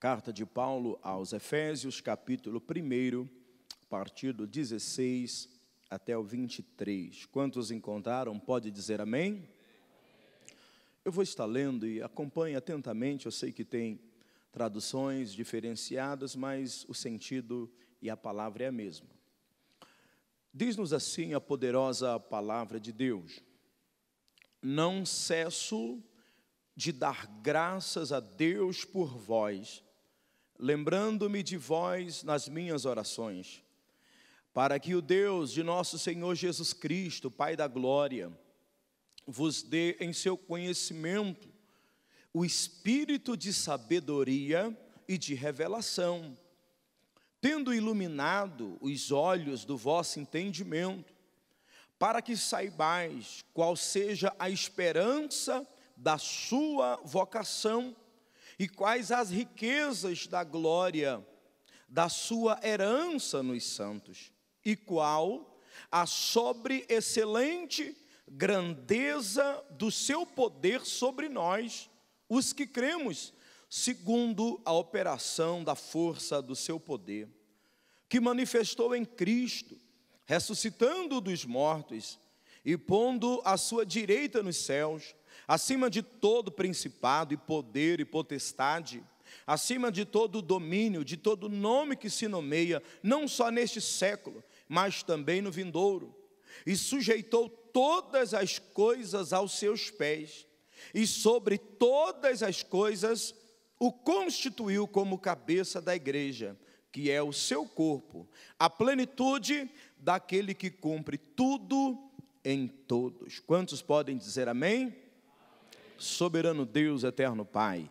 Carta de Paulo aos Efésios, capítulo 1, a partir do 16 até o 23. Quantos encontraram, pode dizer amém? Eu vou estar lendo e acompanhe atentamente. Eu sei que tem traduções diferenciadas, mas o sentido e a palavra é a mesma. Diz-nos assim a poderosa palavra de Deus: não cesso de dar graças a Deus por vós, lembrando-me de vós nas minhas orações, para que o Deus de nosso Senhor Jesus Cristo, Pai da glória, vos dê em seu conhecimento o espírito de sabedoria e de revelação, tendo iluminado os olhos do vosso entendimento, para que saibais qual seja a esperança da sua vocação e quais as riquezas da glória da sua herança nos santos, e qual a sobre-excelente grandeza do seu poder sobre nós, os que cremos, segundo a operação da força do seu poder, que manifestou em Cristo, ressuscitando dos mortos e pondo à sua direita nos céus, acima de todo principado e poder e potestade, acima de todo domínio, de todo nome que se nomeia, não só neste século, mas também no vindouro, e sujeitou todas as coisas aos seus pés, e sobre todas as coisas o constituiu como cabeça da igreja, que é o seu corpo, a plenitude daquele que cumpre tudo em todos. Quantos podem dizer amém? Soberano Deus, eterno Pai,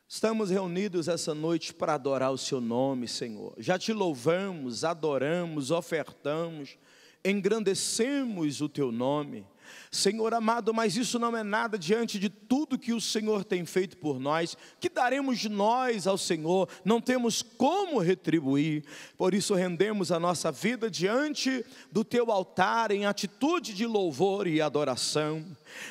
estamos reunidos essa noite para adorar o seu nome, Senhor. Já te louvamos, adoramos, ofertamos, engrandecemos o teu nome, Senhor amado, mas isso não é nada diante de tudo que o Senhor tem feito por nós. Que daremos nós ao Senhor? Não temos como retribuir. Por isso rendemos a nossa vida diante do teu altar em atitude de louvor e adoração.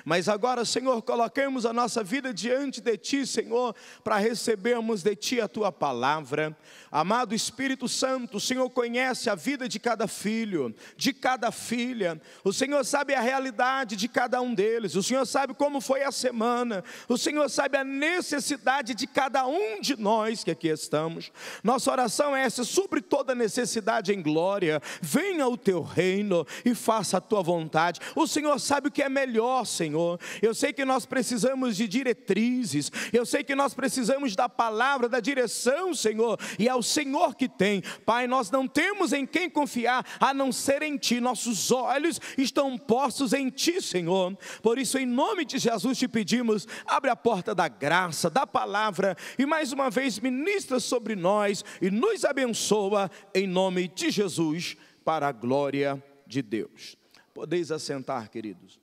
Mas agora, Senhor, coloquemos a nossa vida diante de ti, Senhor, para recebermos de ti a tua palavra. Amado Espírito Santo, o Senhor conhece a vida de cada filho, de cada filha. O Senhor sabe a realidade de cada um deles. O Senhor sabe como foi a semana. O Senhor sabe a necessidade de cada um de nós que aqui estamos. Nossa oração é essa: supre toda necessidade em glória. Venha o teu reino e faça a tua vontade. O Senhor sabe o que é melhor, Senhor. Eu sei que nós precisamos de diretrizes. Eu sei que nós precisamos da palavra, da direção, Senhor. E é o Senhor que tem. Pai, nós não temos em quem confiar a não ser em ti. Nossos olhos estão postos em ti, Senhor. Por isso, em nome de Jesus, te pedimos: abre a porta da graça, da palavra, e mais uma vez ministra sobre nós e nos abençoa, em nome de Jesus, para a glória de Deus. Podeis assentar, queridos.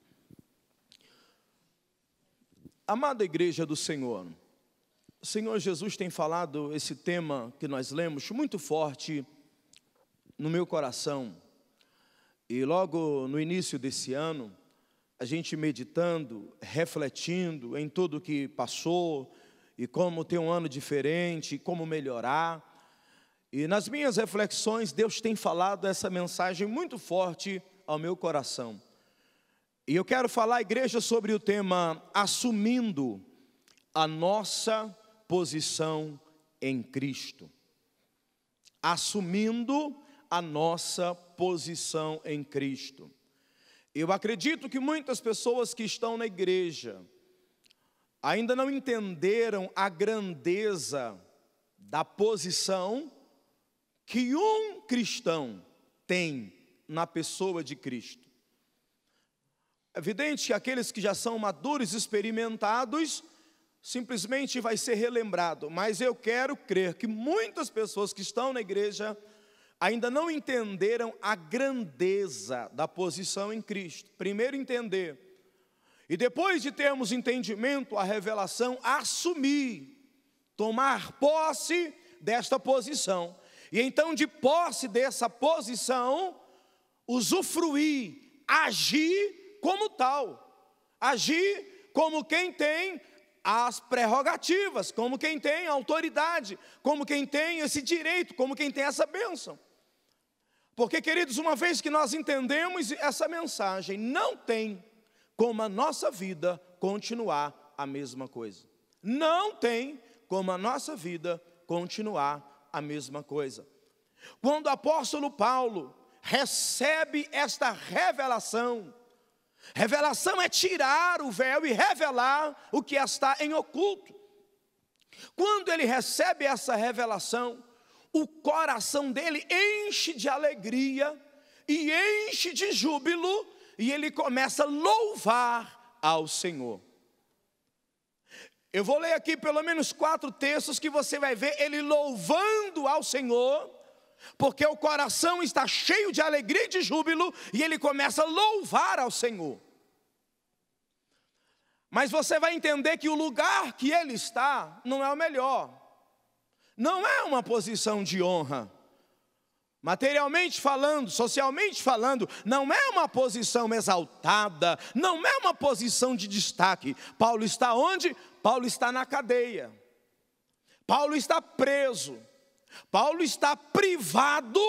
Amada igreja do Senhor, o Senhor Jesus tem falado esse tema que nós lemos muito forte no meu coração. E logo no início desse ano, a gente meditando, refletindo em tudo que passou, e como ter um ano diferente, como melhorar. E nas minhas reflexões, Deus tem falado essa mensagem muito forte ao meu coração. E eu quero falar, igreja, sobre o tema assumindo a nossa posição em Cristo. Assumindo a nossa posição em Cristo. Eu acredito que muitas pessoas que estão na igreja ainda não entenderam a grandeza da posição que um cristão tem na pessoa de Cristo. É evidente que aqueles que já são maduros, experimentados, simplesmente vai ser relembrado. Mas eu quero crer que muitas pessoas que estão na igreja ainda não entenderam a grandeza da posição em Cristo. Primeiro entender, e depois de termos entendimento, a revelação, assumir, tomar posse desta posição. E então, de posse dessa posição, usufruir, agir como tal. Agir como quem tem as prerrogativas, como quem tem autoridade, como quem tem esse direito, como quem tem essa bênção. Porque, queridos, uma vez que nós entendemos essa mensagem, não tem como a nossa vida continuar a mesma coisa. Não tem como a nossa vida continuar a mesma coisa. Quando o apóstolo Paulo recebe esta revelação, revelação é tirar o véu e revelar o que está em oculto. Quando ele recebe essa revelação, o coração dele enche de alegria e enche de júbilo, e ele começa a louvar ao Senhor. Eu vou ler aqui pelo menos 4 textos que você vai ver ele louvando ao Senhor, porque o coração está cheio de alegria e de júbilo, e ele começa a louvar ao Senhor. Mas você vai entender que o lugar que ele está não é o melhor. Não é uma posição de honra. Materialmente falando, socialmente falando, não é uma posição exaltada, não é uma posição de destaque. Paulo está onde? Paulo está na cadeia. Paulo está preso. Paulo está privado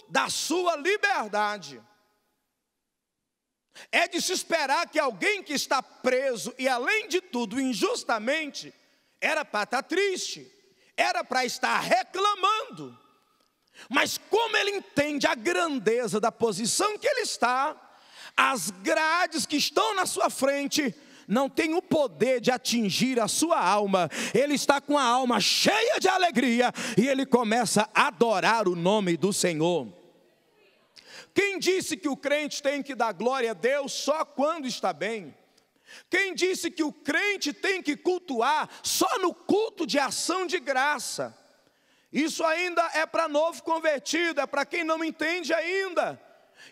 da sua liberdade. É de se esperar que alguém que está preso e, além de tudo, injustamente, era para estar triste, era para estar reclamando. Mas como ele entende a grandeza da posição que ele está, as grades que estão na sua frente não têm o poder de atingir a sua alma. Ele está com a alma cheia de alegria e ele começa a adorar o nome do Senhor. Quem disse que o crente tem que dar glória a Deus só quando está bem? Quem disse que o crente tem que cultuar só no culto de ação de graça? Isso ainda é para novo convertido, é para quem não entende ainda.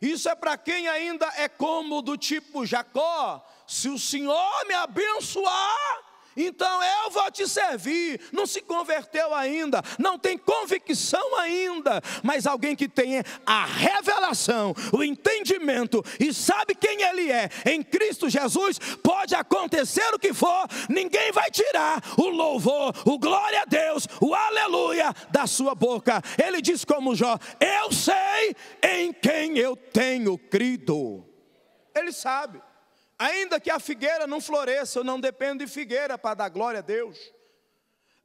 Isso é para quem ainda é como do tipo Jacó: se o Senhor me abençoar, então eu vou te servir. Não se converteu ainda, não tem convicção ainda, mas alguém que tem a revelação, o entendimento e sabe quem ele é em Cristo Jesus, pode acontecer o que for, ninguém vai tirar o louvor, o glória a Deus, o aleluia da sua boca. Ele diz como Jó: eu sei em quem eu tenho crido. Ele sabe. Ainda que a figueira não floresça, eu não dependo de figueira para dar glória a Deus.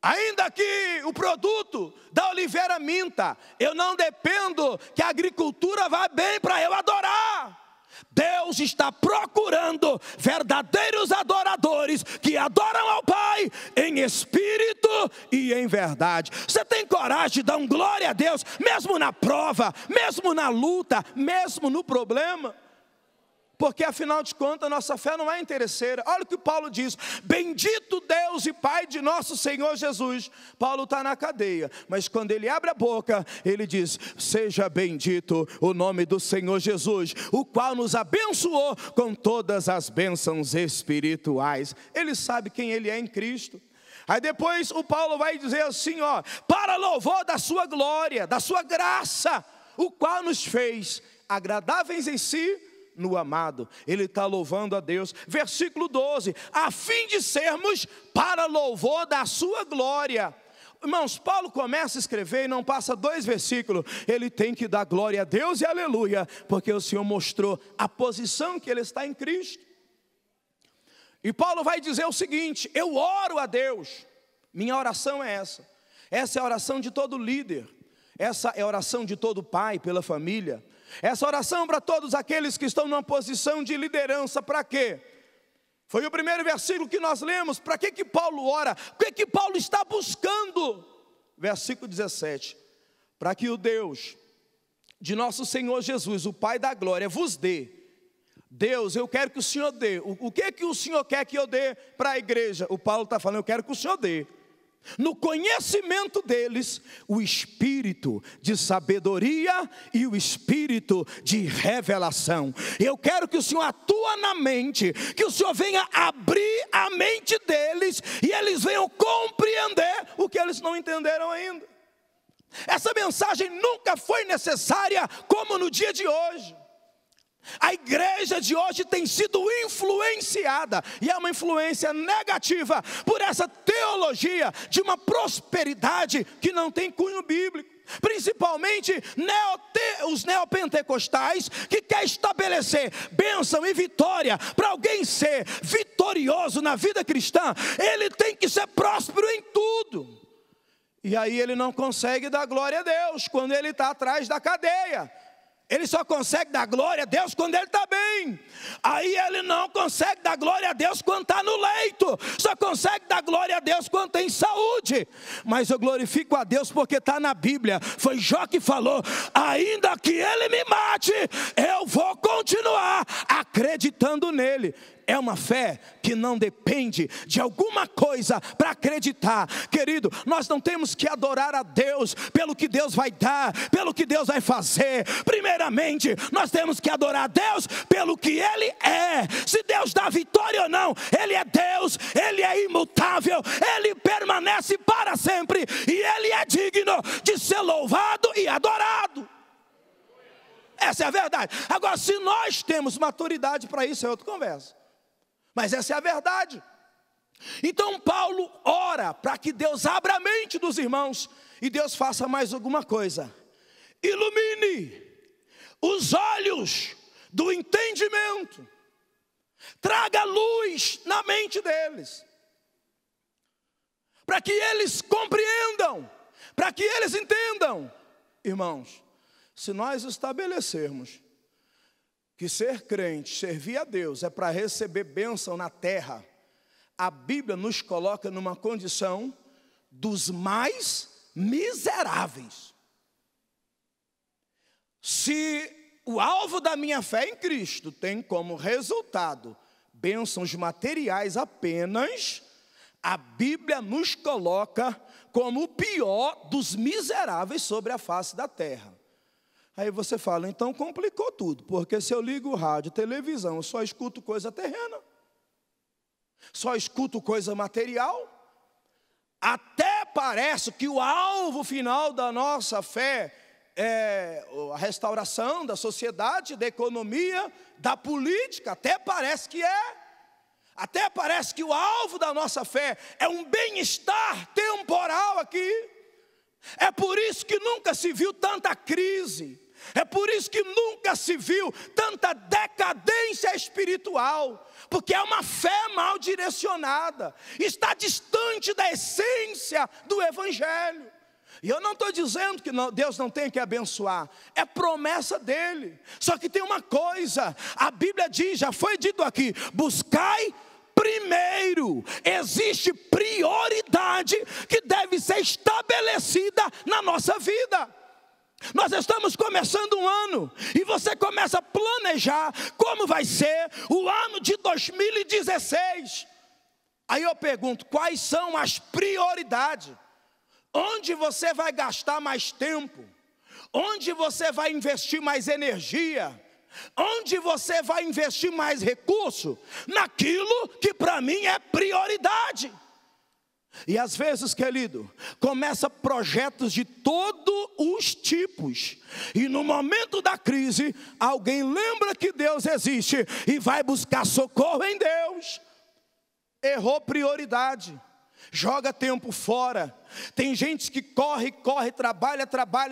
Ainda que o produto da oliveira minta, eu não dependo que a agricultura vá bem para eu adorar. Deus está procurando verdadeiros adoradores que adoram ao Pai em espírito e em verdade. Você tem coragem de dar um glória a Deus, mesmo na prova, mesmo na luta, mesmo no problema? Porque afinal de contas, nossa fé não é interesseira. Olha o que Paulo diz: bendito Deus e Pai de nosso Senhor Jesus. Paulo está na cadeia, mas quando ele abre a boca, ele diz: seja bendito o nome do Senhor Jesus, o qual nos abençoou com todas as bênçãos espirituais. Ele sabe quem ele é em Cristo. Aí depois o Paulo vai dizer assim, ó: para louvor da sua glória, da sua graça, o qual nos fez agradáveis em si no amado. Ele está louvando a Deus. Versículo 12: a fim de sermos para louvor da sua glória. Irmãos, Paulo começa a escrever e não passa 2 versículos. Ele tem que dar glória a Deus e aleluia, porque o Senhor mostrou a posição que ele está em Cristo. E Paulo vai dizer o seguinte: eu oro a Deus. Minha oração é essa. Essa é a oração de todo líder. Essa é a oração de todo pai pela família. Essa oração para todos aqueles que estão numa posição de liderança. Para quê? Foi o primeiro versículo que nós lemos. Para que Paulo ora? O que Paulo está buscando? Versículo 17: para que o Deus de nosso Senhor Jesus, o Pai da glória, vos dê. Deus, eu quero que o Senhor dê. O que o Senhor quer que eu dê para a igreja? O Paulo está falando: eu quero que o Senhor dê no conhecimento deles o espírito de sabedoria e o espírito de revelação. Eu quero que o Senhor atue na mente, que o Senhor venha abrir a mente deles e eles venham compreender o que eles não entenderam ainda. Essa mensagem nunca foi necessária como no dia de hoje. A igreja de hoje tem sido influenciada, e é uma influência negativa, por essa teologia de uma prosperidade que não tem cunho bíblico. Principalmente os neopentecostais, que quer estabelecer bênção e vitória. Para alguém ser vitorioso na vida cristã, ele tem que ser próspero em tudo. E aí ele não consegue dar glória a Deus quando ele está atrás da cadeia. Ele só consegue dar glória a Deus quando ele está bem. Aí ele não consegue dar glória a Deus quando está no leito. Só consegue dar glória a Deus quando tem saúde. Mas eu glorifico a Deus porque está na Bíblia. Foi Jó que falou: ainda que ele me mate, eu vou continuar acreditando nele. É uma fé que não depende de alguma coisa para acreditar. Querido, nós não temos que adorar a Deus pelo que Deus vai dar, pelo que Deus vai fazer. Primeiramente, nós temos que adorar a Deus pelo que Ele é. Se Deus dá vitória ou não, Ele é Deus, Ele é imutável, Ele permanece para sempre, e Ele é digno de ser louvado e adorado. Essa é a verdade. Agora, se nós temos maturidade para isso, é outra conversa. Mas essa é a verdade. Então Paulo ora para que Deus abra a mente dos irmãos, e Deus faça mais alguma coisa: ilumine os olhos do entendimento, traga luz na mente deles, para que eles compreendam, para que eles entendam. Irmãos, se nós estabelecermos que ser crente, servir a Deus, é para receber bênção na terra, a Bíblia nos coloca numa condição dos mais miseráveis. Se o alvo da minha fé em Cristo tem como resultado bênçãos materiais apenas, a Bíblia nos coloca como o pior dos miseráveis sobre a face da terra. Aí você fala: então complicou tudo, porque se eu ligo o rádio, televisão, eu só escuto coisa terrena, só escuto coisa material. Até parece que o alvo final da nossa fé é a restauração da sociedade, da economia, da política. Até parece que é. Até parece que o alvo da nossa fé é um bem-estar temporal aqui. É por isso que nunca se viu tanta crise. É por isso que nunca se viu tanta decadência espiritual, porque é uma fé mal direcionada, está distante da essência do Evangelho. E eu não estou dizendo que Deus não tem que abençoar, é promessa dele. Só que tem uma coisa, a Bíblia diz, já foi dito aqui: buscai primeiro. Existe prioridade que deve ser estabelecida na nossa vida. Nós estamos começando um ano, e você começa a planejar como vai ser o ano de 2016. Aí eu pergunto: quais são as prioridades? Onde você vai gastar mais tempo? Onde você vai investir mais energia? Onde você vai investir mais recurso? Naquilo que para mim é prioridade. E às vezes, querido, começa projetos de todos os tipos, e no momento da crise, alguém lembra que Deus existe e vai buscar socorro em Deus. Errou prioridade, joga tempo fora. Tem gente que corre, trabalha,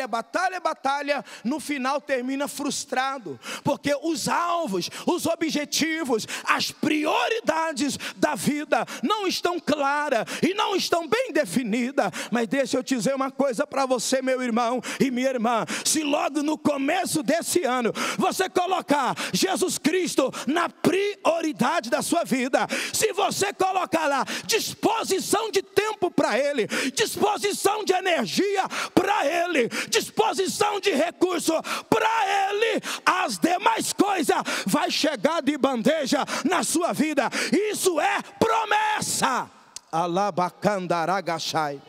batalha, no final termina frustrado, porque os alvos, os objetivos, as prioridades da vida não estão claras e não estão bem definidas. Mas deixa eu te dizer uma coisa para você, meu irmão e minha irmã: se logo no começo desse ano você colocar Jesus Cristo na prioridade da sua vida, se você colocar lá disposição de tempo para Ele, disposição de energia para Ele, disposição de recurso para Ele, as demais coisas vai chegar de bandeja na sua vida. Isso é promessa. Alabacandaragachai.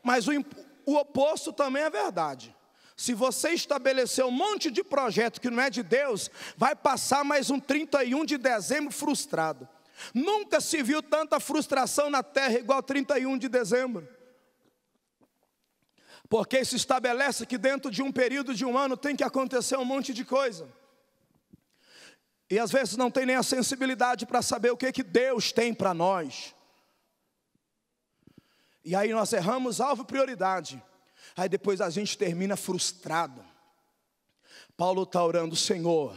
Mas o oposto também é verdade. Se você estabelecer um monte de projeto que não é de Deus, vai passar mais um 31 de dezembro frustrado. Nunca se viu tanta frustração na terra igual 31 de dezembro. Porque se estabelece que dentro de um período de um ano tem que acontecer um monte de coisa. E às vezes não tem nem a sensibilidade para saber o que Deus tem para nós. E aí nós erramos alvo e prioridade. Aí depois a gente termina frustrado. Paulo está orando: Senhor,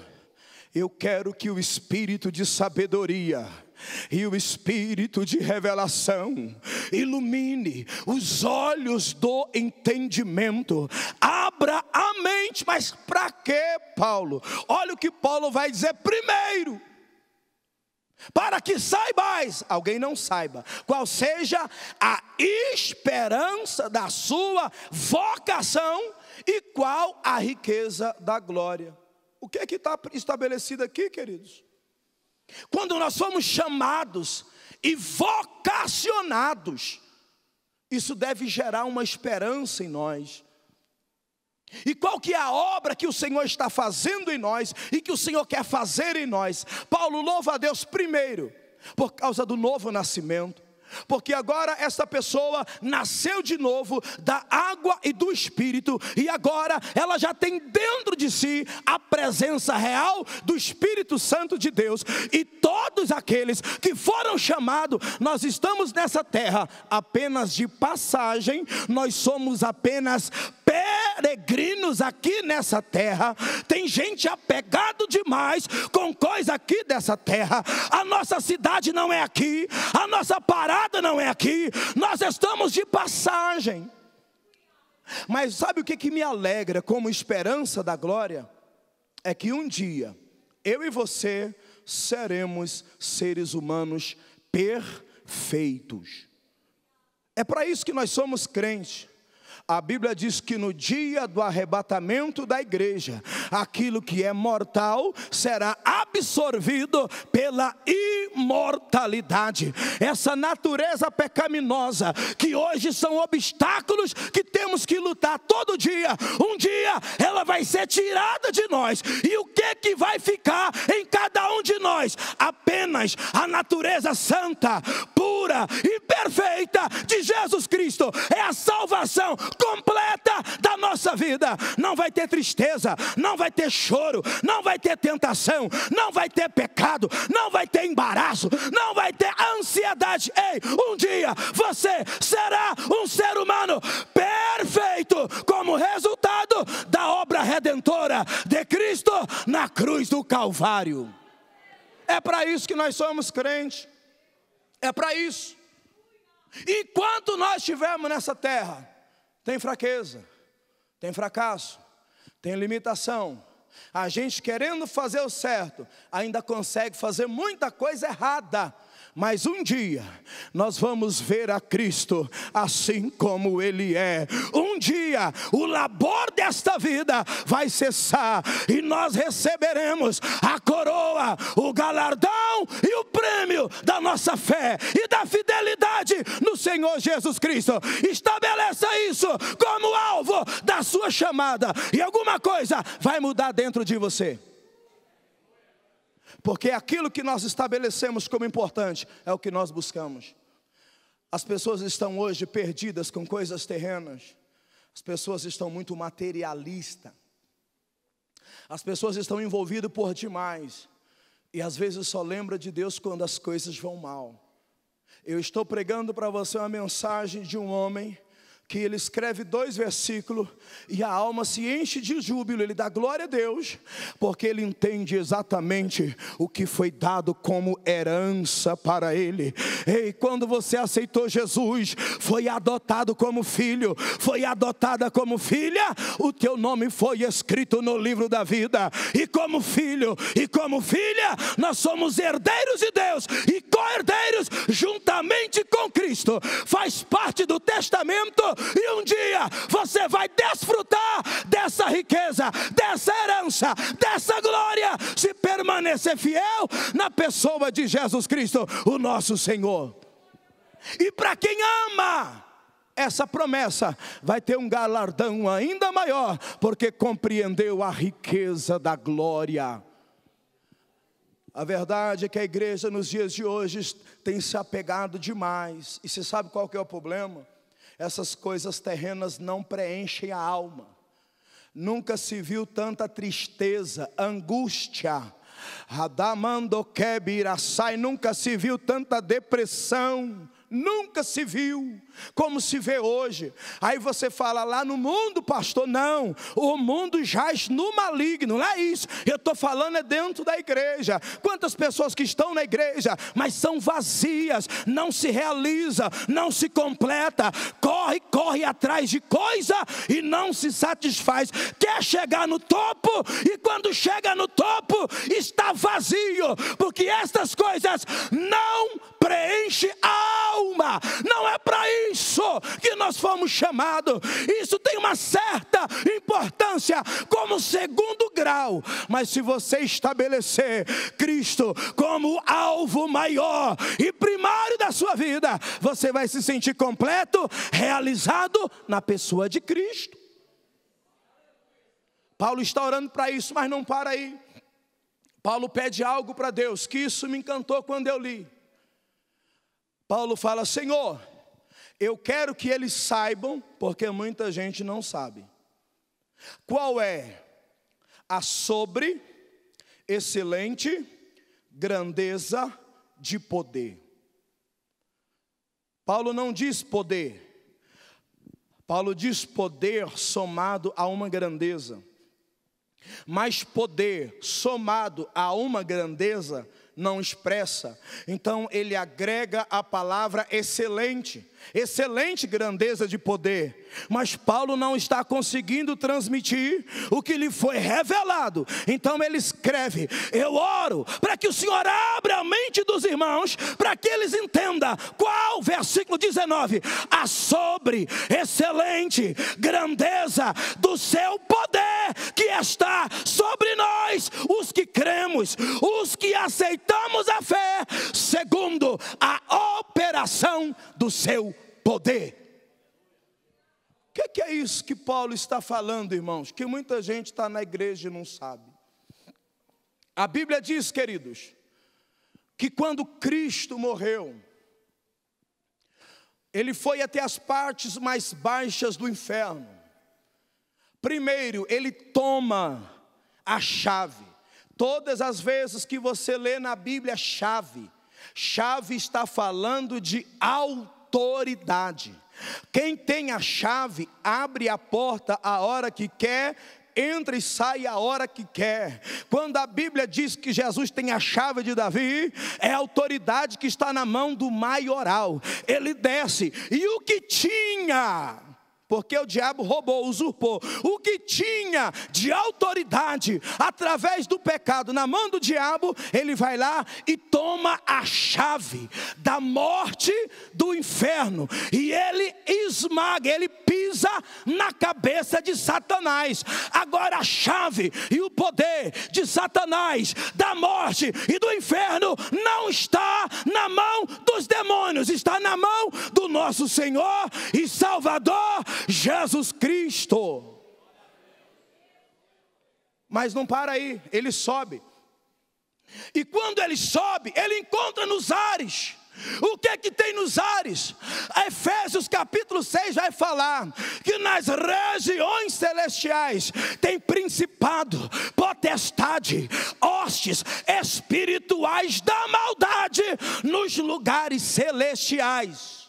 eu quero que o espírito de sabedoria e o espírito de revelação ilumine os olhos do entendimento, abra a mente. Mas para quê, Paulo? Olha o que Paulo vai dizer primeiro: para que saibais, alguém não saiba, qual seja a esperança da sua vocação e qual a riqueza da glória. O que é que está estabelecido aqui, queridos? Quando nós somos chamados e vocacionados, isso deve gerar uma esperança em nós. E qual que é a obra que o Senhor está fazendo em nós e que o Senhor quer fazer em nós? Paulo louva a Deus primeiro por causa do novo nascimento, porque agora essa pessoa nasceu de novo da água e do Espírito, e agora ela já tem dentro de si a presença real do Espírito Santo de Deus. E todos aqueles que foram chamados, nós estamos nessa terra apenas de passagem, nós somos apenas peregrinos aqui nessa terra. Tem gente apegado demais com coisa aqui dessa terra. A nossa cidade não é aqui, a nossa parada não é aqui, nós estamos de passagem. Mas sabe o que me alegra como esperança da glória? É que um dia eu e você seremos seres humanos perfeitos. É para isso que nós somos crentes. A Bíblia diz que no dia do arrebatamento da igreja, aquilo que é mortal será absorvido pela imortalidade. Essa natureza pecaminosa, que hoje são obstáculos que temos que lutar todo dia, um dia ela vai ser tirada de nós. E o que vai ficar em cada um de nós? Apenas a natureza santa, pura e perfeita de Jesus Cristo. É a salvação completa da nossa vida. Não vai ter tristeza, não vai ter choro, não vai ter tentação, não vai ter pecado, não vai ter embaraço, não vai ter ansiedade. Ei, um dia você será um ser humano perfeito como resultado da obra redentora de Cristo na cruz do Calvário. É para isso que nós somos crentes. É para isso. E enquanto nós estivermos nessa terra, tem fraqueza, tem fracasso, tem limitação. A gente querendo fazer o certo, ainda consegue fazer muita coisa errada. Mas um dia nós vamos ver a Cristo assim como Ele é. Um dia o labor desta vida vai cessar e nós receberemos a coroa, o galardão e o prêmio da nossa fé e da fidelidade no Senhor Jesus Cristo. Estabeleça isso como alvo da sua chamada, e alguma coisa vai mudar dentro de você. Porque aquilo que nós estabelecemos como importante é o que nós buscamos. As pessoas estão hoje perdidas com coisas terrenas. As pessoas estão muito materialistas. As pessoas estão envolvidas por demais. E às vezes só lembra de Deus quando as coisas vão mal. Eu estou pregando para você uma mensagem de um homem que ele escreve 2 versículos e a alma se enche de júbilo, ele dá glória a Deus, porque ele entende exatamente o que foi dado como herança para ele. Ei, quando você aceitou Jesus, foi adotado como filho, foi adotada como filha, o teu nome foi escrito no livro da vida, e como filho e como filha, nós somos herdeiros de Deus e co-herdeiros juntamente com Cristo. Faz parte do testamento. E um dia você vai desfrutar dessa riqueza, dessa herança, dessa glória, se permanecer fiel na pessoa de Jesus Cristo, o nosso Senhor. E para quem ama essa promessa, vai ter um galardão ainda maior, porque compreendeu a riqueza da glória. A verdade é que a igreja nos dias de hoje tem se apegado demais. E você sabe qual que é o problema? Essas coisas terrenas não preenchem a alma. Nunca se viu tanta tristeza, angústia, Radamando Kebirassai, nunca se viu tanta depressão. Nunca se viu como se vê hoje. Aí você fala lá no mundo, pastor, não, o mundo jaz no maligno, não é isso. Eu estou falando é dentro da igreja. Quantas pessoas que estão na igreja, mas são vazias, não se realiza, não se completa, corre atrás de coisa e não se satisfaz. Quer chegar no topo e quando chega no topo está vazio, porque estas coisas não preenchem a alma. Não é para isso que nós fomos chamados. Isso tem uma certa importância como segundo grau, mas se você estabelecer Cristo como alvo maior e primário da sua vida, você vai se sentir completo, realizado na pessoa de Cristo. Paulo está orando para isso, mas não para aí. Paulo pede algo para Deus, que isso me encantou quando eu li. Paulo fala: Senhor, eu quero que eles saibam, porque muita gente não sabe, qual é a excelente grandeza de poder. Paulo não diz poder, Paulo diz poder somado a uma grandeza. Mas poder somado a uma grandeza não expressa. Então ele agrega a palavra excelente. Excelente grandeza de poder. Mas Paulo não está conseguindo transmitir o que lhe foi revelado. Então ele escreve: eu oro para que o Senhor abra a mente dos irmãos, para que eles entendam qual, versículo 19, a excelente grandeza do seu poder que está sobre nós, os que cremos, os que aceitamos a fé, segundo a operação do seu poder. O que é isso que Paulo está falando, irmãos? Que muita gente está na igreja e não sabe. A Bíblia diz, queridos, que quando Cristo morreu, Ele foi até as partes mais baixas do inferno. Primeiro, Ele toma a chave. Todas as vezes que você lê na Bíblia chave está falando de autoridade. Quem tem a chave abre a porta a hora que quer, entra e sai a hora que quer. Quando a Bíblia diz que Jesus tem a chave de Davi, é a autoridade que está na mão do maioral. Ele desce, e o que tinha, porque o diabo roubou, usurpou, o que tinha de autoridade através do pecado na mão do diabo, ele vai lá e toma a chave da morte, do inferno, e ele esmaga, ele pisa na cabeça de Satanás. Agora a chave e o poder de Satanás, da morte e do inferno, não está na mão dos demônios, está na mão do nosso Senhor e Salvador Jesus Cristo. Mas não para aí, ele sobe. E quando ele sobe, ele encontra nos ares. O que é que tem nos ares? Efésios capítulo 6 vai falar que nas regiões celestiais tem principado, potestade, hostes espirituais da maldade nos lugares celestiais.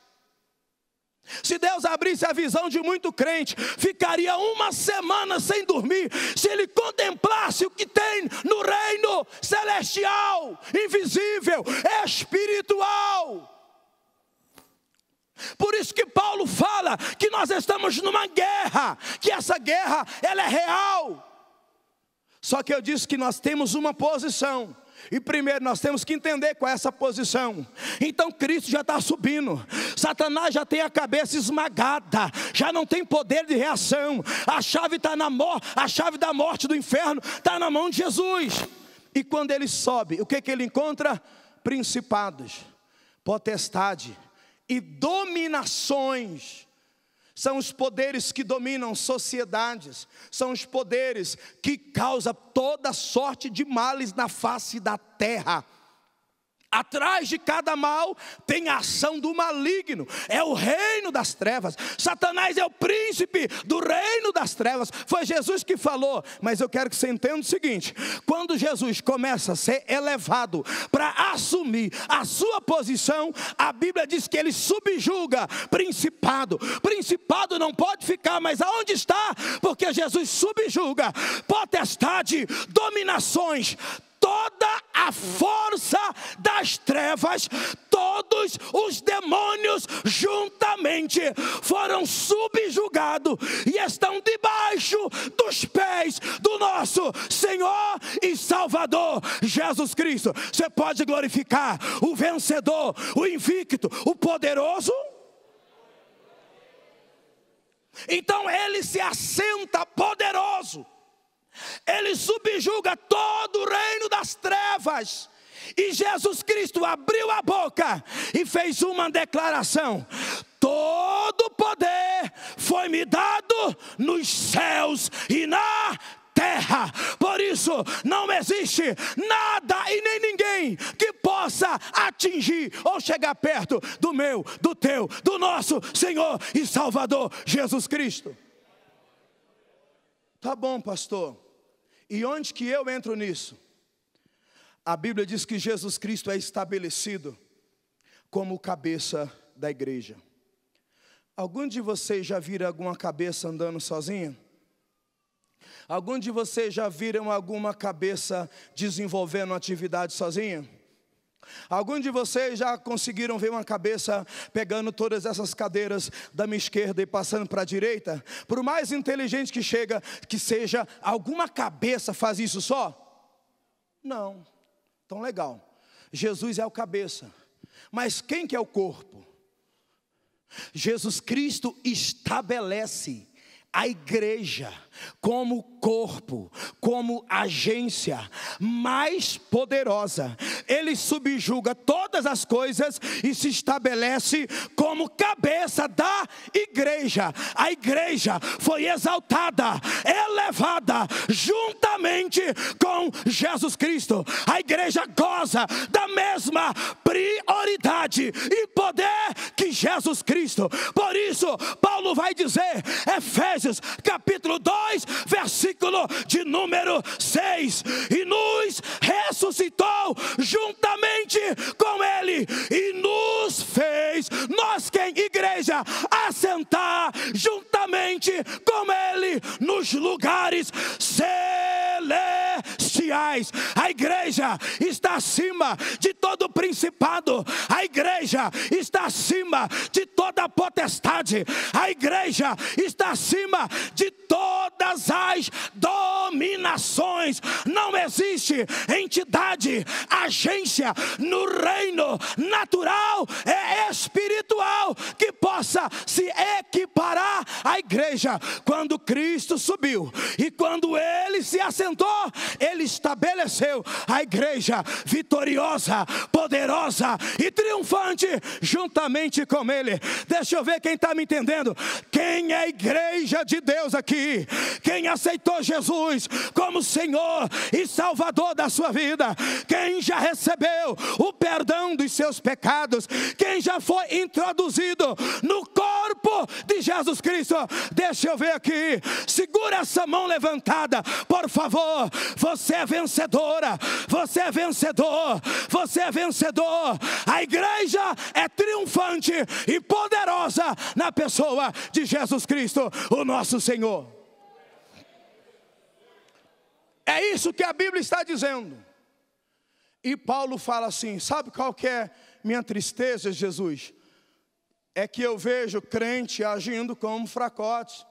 Se Deus abrisse a visão de muito crente, ficaria uma semana sem dormir, se ele contemplasse o que tem no reino celestial, invisível, espiritual. Por isso que Paulo fala que nós estamos numa guerra, que essa guerra ela é real. Só que eu disse que nós temos uma posição. E primeiro nós temos que entender qual é essa posição. Então Cristo já está subindo, Satanás já tem a cabeça esmagada, já não tem poder de reação. A chave está na a chave da morte, do inferno está na mão de Jesus. E quando ele sobe, o que ele encontra? Principados, potestade e dominações. São os poderes que dominam sociedades, são os poderes que causam toda sorte de males na face da terra. Atrás de cada mal tem a ação do maligno. É o reino das trevas. Satanás é o príncipe do reino das trevas. Foi Jesus que falou. Mas eu quero que você entenda o seguinte: quando Jesus começa a ser elevado para assumir a sua posição, a Bíblia diz que ele subjuga principado. Principado não pode ficar, mas aonde está? Porque Jesus subjuga potestade, dominações, toda a força das trevas, todos os demônios juntamente foram subjugados e estão debaixo dos pés do nosso Senhor e Salvador Jesus Cristo. Você pode glorificar o vencedor, o invicto, o poderoso? Então ele se assenta poderoso. Ele subjuga todo o reino das trevas. E Jesus Cristo abriu a boca e fez uma declaração: todo poder foi me dado nos céus e na terra. Por isso não existe nada e nem ninguém que possa atingir ou chegar perto do meu, do teu, do nosso Senhor e Salvador Jesus Cristo. Tá bom, pastor. E onde que eu entro nisso? A Bíblia diz que Jesus Cristo é estabelecido como cabeça da igreja. Algum de vocês já viram alguma cabeça andando sozinha? Algum de vocês já viram alguma cabeça desenvolvendo atividade sozinha? Algum de vocês já conseguiram ver uma cabeça pegando todas essas cadeiras da minha esquerda e passando para a direita? Por mais inteligente que seja, alguma cabeça faz isso só? Não. Então legal. Jesus é o cabeça. Mas quem que é o corpo? Jesus Cristo estabelece a igreja como corpo, como agência mais poderosa. Ele subjuga todas as coisas e se estabelece como cabeça da igreja. A igreja foi exaltada, elevada juntamente com Jesus Cristo. A igreja goza da mesma prioridade e poder que Jesus Cristo. Por isso Paulo vai dizer, Efésios capítulo 2, versículo de número 6, e nos ressuscitou juntamente com ele e nos fez, nós quem? Igreja, assentar juntamente com ele nos lugares celestiais. A igreja está acima de todo principado, a igreja está acima de toda potestade, a igreja está acima de todas as dominações. Não existe entidade, agência no reino natural e espiritual que possa se equiparar à igreja. Quando Cristo subiu e quando ele se assentou, ele estabeleceu a igreja vitoriosa, poderosa e triunfante juntamente com ele. Deixa eu ver quem está me entendendo. Quem é a igreja de Deus aqui? Quem aceitou Jesus como Senhor e Salvador da sua vida? Quem já recebeu o perdão dos seus pecados? Quem já foi introduzido no corpo de Jesus Cristo? Deixa eu ver aqui. Segura essa mão levantada, por favor. Você é vencedora. Você é vencedor. Você é vencedor. A igreja é triunfante e poderosa na pessoa de Jesus Cristo, o nosso Senhor. É isso que a Bíblia está dizendo. E Paulo fala assim: sabe qual que é minha tristeza, Jesus? É que eu vejo crente agindo como fracote.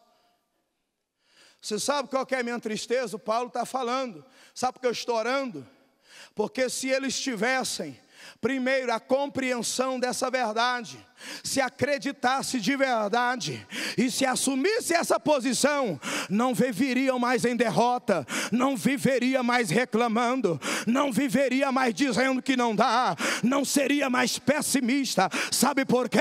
Você sabe qual que é a minha tristeza? O Paulo está falando. Sabe por que eu estou orando? Porque se eles tivessem primeiro a compreensão dessa verdade, se acreditasse de verdade e se assumisse essa posição, não viveriam mais em derrota, não viveria mais reclamando, não viveria mais dizendo que não dá, não seria mais pessimista. Sabe por quê?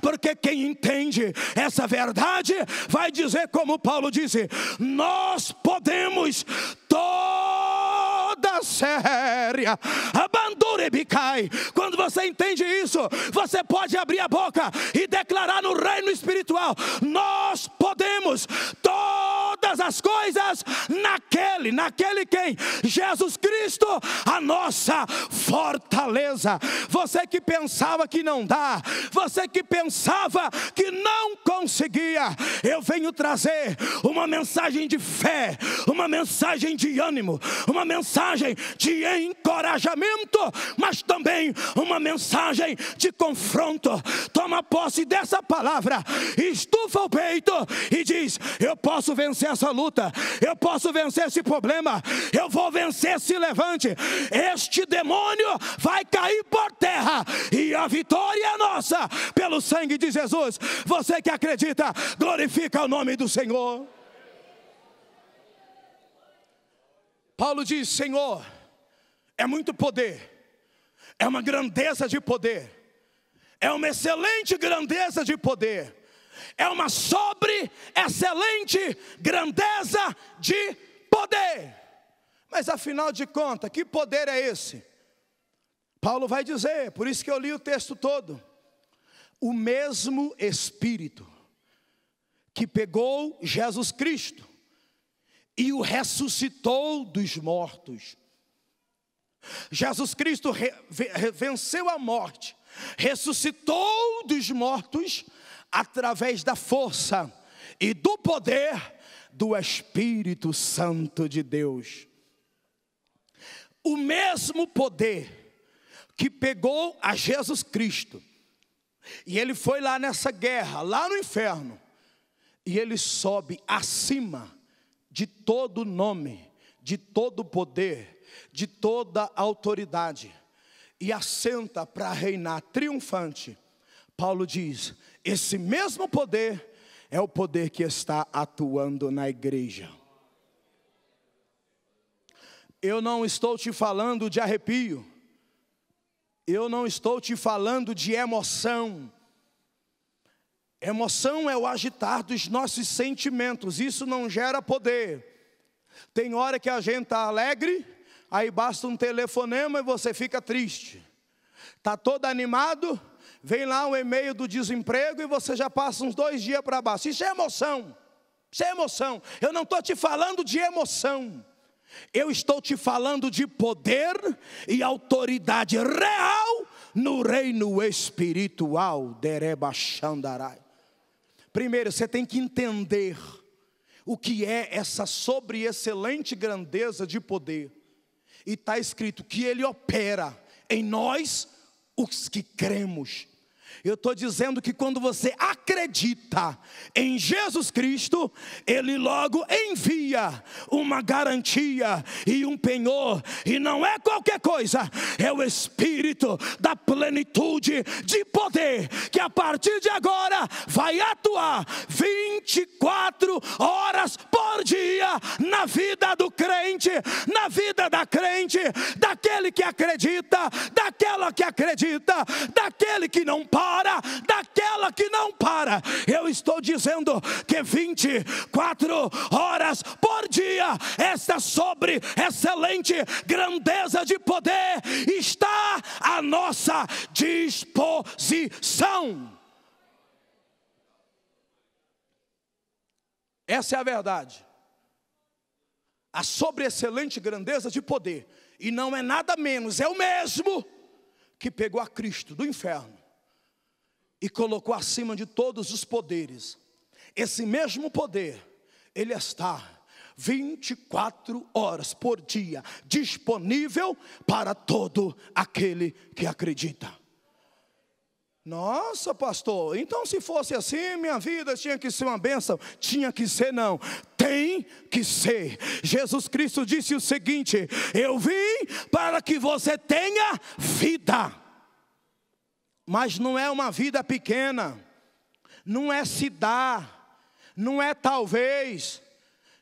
Porque quem entende essa verdade vai dizer como Paulo disse: nós podemos todas séria. Abandure bicai. Quando você entende isso, você pode abrir a boca e declarar no reino espiritual: nós podemos todas as coisas naquele quem? Jesus Cristo, a nossa fortaleza. Você que pensava que não dá, você que pensava que não conseguia, eu venho trazer uma mensagem de fé, uma mensagem de ânimo, uma mensagem de encorajamento, mas também uma mensagem de confronto. Toma posse dessa palavra, estufa o peito e diz: eu posso vencer essa luta, eu posso vencer esse problema, eu vou vencer esse levante, este demônio vai cair por terra e a vitória é nossa pelo sangue de Jesus. Você que acredita, glorifica o nome do Senhor. Paulo diz: Senhor, é muito poder, é uma grandeza de poder, é uma excelente grandeza de poder, é uma excelente grandeza de poder. Mas afinal de contas, que poder é esse? Paulo vai dizer, por isso que eu li o texto todo: o mesmo Espírito que pegou Jesus Cristo e o ressuscitou dos mortos. Jesus Cristo venceu a morte, ressuscitou dos mortos através da força e do poder do Espírito Santo de Deus. O mesmo poder que pegou a Jesus Cristo, e ele foi lá nessa guerra, lá no inferno, e ele sobe acima de todo nome, de todo poder, de toda autoridade, e assenta para reinar triunfante. Paulo diz: esse mesmo poder é o poder que está atuando na igreja. Eu não estou te falando de arrepio, eu não estou te falando de emoção. Emoção é o agitar dos nossos sentimentos, isso não gera poder. Tem hora que a gente está alegre, aí basta um telefonema e você fica triste. Está todo animado, vem lá um e-mail do desemprego e você já passa uns 2 dias para baixo. Isso é emoção, isso é emoção. Eu não estou te falando de emoção, eu estou te falando de poder e autoridade real no reino espiritual. Dereba Xandarai. Primeiro, você tem que entender o que é essa sobre-excelente grandeza de poder. E está escrito que ele opera em nós, os que cremos. Eu estou dizendo que quando você acredita em Jesus Cristo, Ele logo envia uma garantia e um penhor. E não é qualquer coisa, é o Espírito da plenitude de poder, que a partir de agora vai atuar 24 horas por dia na vida do crente, na vida da crente, daquele que acredita, daquela que acredita, daquele que não para, daquela que não para. Eu estou dizendo que 24 horas por dia, esta sobre excelente grandeza de poder está à nossa disposição. Essa é a verdade. A sobre excelente grandeza de poder, e não é nada menos, é o mesmo que pegou a Cristo do inferno e colocou acima de todos os poderes. Esse mesmo poder, ele está 24 horas por dia disponível para todo aquele que acredita. Nossa, pastor, então se fosse assim, minha vida tinha que ser uma bênção. Tinha que ser não, tem que ser. Jesus Cristo disse o seguinte: eu vim para que você tenha vida. Mas não é uma vida pequena, não é se dar, não é talvez,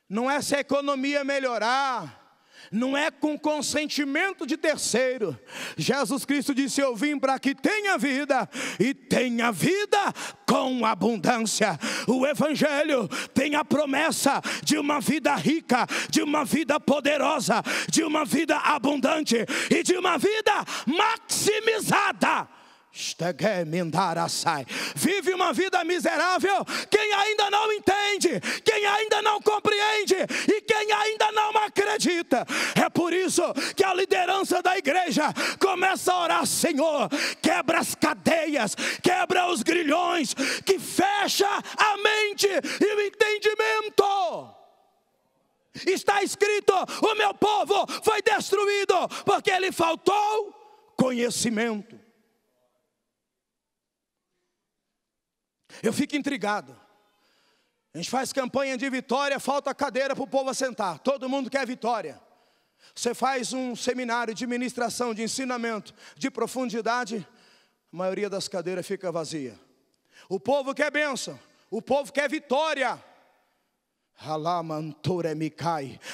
não é se a economia melhorar, não é com consentimento de terceiro. Jesus Cristo disse: eu vim para que tenha vida, e tenha vida com abundância. O Evangelho tem a promessa de uma vida rica, de uma vida poderosa, de uma vida abundante e de uma vida maximizada. Vive uma vida miserável quem ainda não entende, quem ainda não compreende e quem ainda não acredita. É por isso que a liderança da igreja começa a orar: Senhor, quebra as cadeias, quebra os grilhões, que fecha a mente e o entendimento. Está escrito: o meu povo foi destruído porque lhe faltou conhecimento. Eu fico intrigado. A gente faz campanha de vitória, falta cadeira para o povo assentar. Todo mundo quer vitória. Você faz um seminário de ministração, de ensinamento, de profundidade, a maioria das cadeiras fica vazia. O povo quer bênção, o povo quer vitória.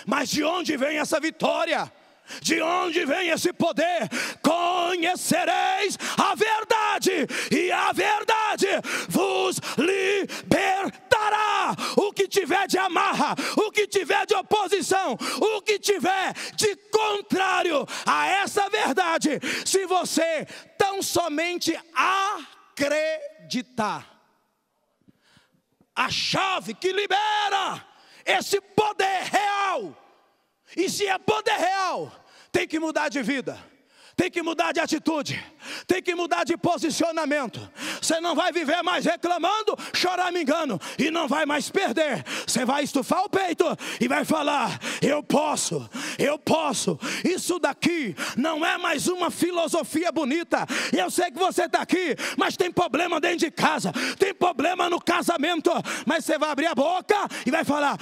Mas de onde vem essa vitória? De onde vem esse poder? Conhecereis a verdade, e a verdade vos libertará. O que tiver de amarra, o que tiver de oposição, o que tiver de contrário a essa verdade, se você tão somente acreditar, a chave que libera esse poder real. E se é poder real, tem que mudar de vida, tem que mudar de atitude, tem que mudar de posicionamento. Você não vai viver mais reclamando, choramingando, e não vai mais perder. Você vai estufar o peito e vai falar: eu posso, eu posso. Isso daqui não é mais uma filosofia bonita. Eu sei que você está aqui, mas tem problema dentro de casa, tem problema no casamento, mas você vai abrir a boca e vai falar: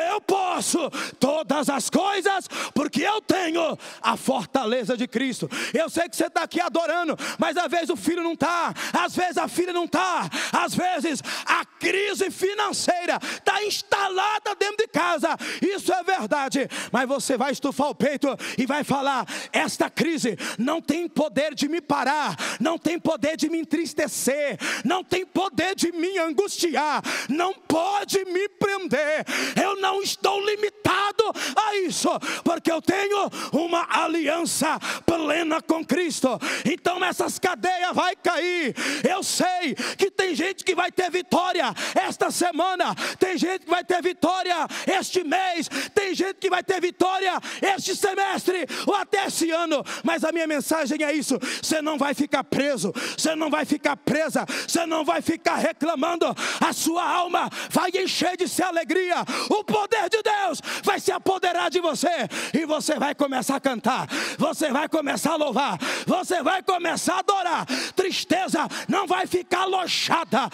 eu posso todas as coisas, porque eu tenho a fortaleza de Cristo. Eu sei que você está aqui adorando, mas às vezes o filho não está, às vezes a filha não está, às vezes a crise financeira está instalada dentro de casa. Isso é verdade, mas você vai estufar o peito e vai falar: esta crise não tem poder de me parar, não tem poder de me entristecer, não tem poder de me angustiar, não pode me prender. Eu não estou limitado a isso, porque eu tenho uma aliança plena com Cristo. Então essas cadeias vai cair. Eu sei que tem gente que vai ter vitória esta semana, tem gente que vai ter vitória este mês, tem gente que vai ter vitória este semestre ou até esse ano, mas a minha mensagem é isso: você não vai ficar preso, você não vai ficar presa, você não vai ficar reclamando. A sua alma vai encher de alegria, o poder de Deus vai se apoderar de você, e você vai começar a cantar, você vai começar a louvar, você vai começar a adorar. Tristeza não vai ficar alochada,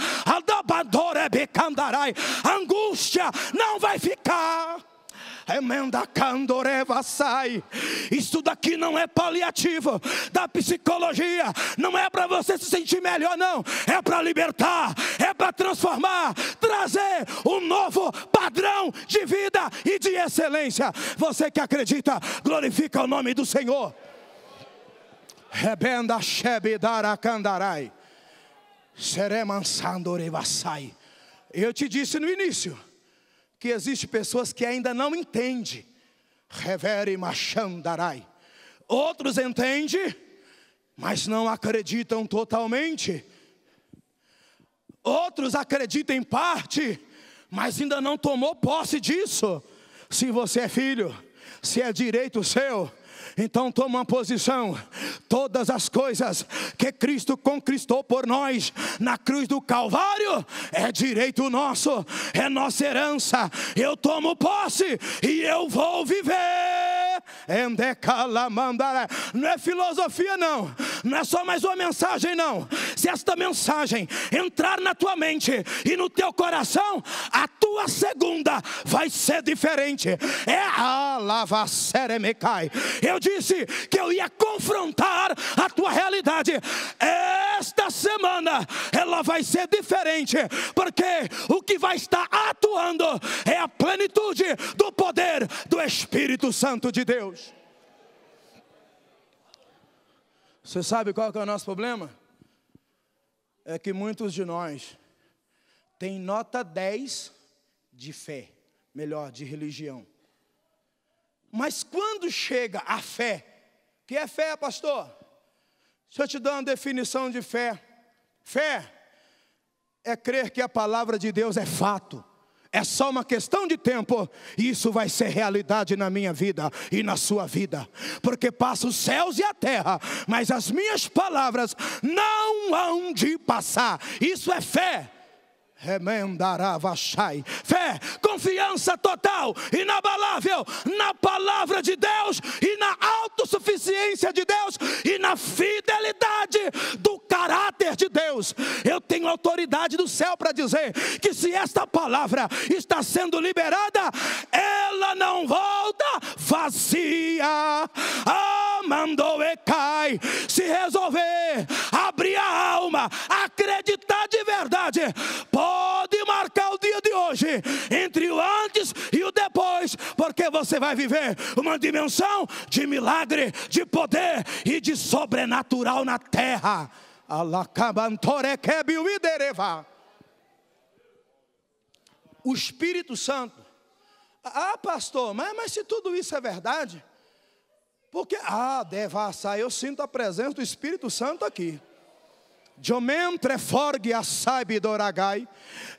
angústia não vai ficar. Isso daqui não é paliativo da psicologia, não é para você se sentir melhor, não, é para libertar, é para transformar, trazer um novo padrão de vida e de excelência. Você que acredita, glorifica o nome do Senhor. Rebenda Shebidara Kandarai Seremansandorevasai. Eu te disse no início que existem pessoas que ainda não entendem. Revere Machandarai. Outros entendem, mas não acreditam totalmente. Outros acreditam em parte, mas ainda não tomou posse disso. Se você é filho, se é direito seu, então toma uma posição. Todas as coisas que Cristo conquistou por nós na cruz do Calvário é direito nosso, é nossa herança. Eu tomo posse e eu vou viver. Não é filosofia, não, não é só mais uma mensagem, não. Se esta mensagem entrar na tua mente e no teu coração, a tua segunda vai ser diferente. É a lava seremecai. Eu disse que eu ia confrontar a tua realidade. Esta semana ela vai ser diferente, porque o que vai estar atuando é a plenitude do poder do Espírito Santo de Deus. Você sabe qual que é o nosso problema? É que muitos de nós têm nota 10 de fé, melhor, de religião. Mas quando chega a fé, que é fé, pastor? Deixa eu te dar uma definição de fé. Fé é crer que a palavra de Deus é fato. É só uma questão de tempo e isso vai ser realidade na minha vida e na sua vida. Porque passa os céus e a terra, mas as minhas palavras não hão de passar. Isso é fé. Fé, confiança total, inabalável na palavra de Deus e na autossuficiência de Deus e na fidelidade do caráter de Deus. Eu tenho autoridade do céu para dizer que se esta palavra está sendo liberada, ela não volta vazia. Mandou e cai. Se resolver abrir a alma, acreditar de verdade, pode marcar o dia de hoje entre o antes e o depois, porque você vai viver uma dimensão de milagre, de poder e de sobrenatural na terra. O Espírito Santo. Pastor, mas se tudo isso é verdade, porque, eu sinto a presença do Espírito Santo aqui.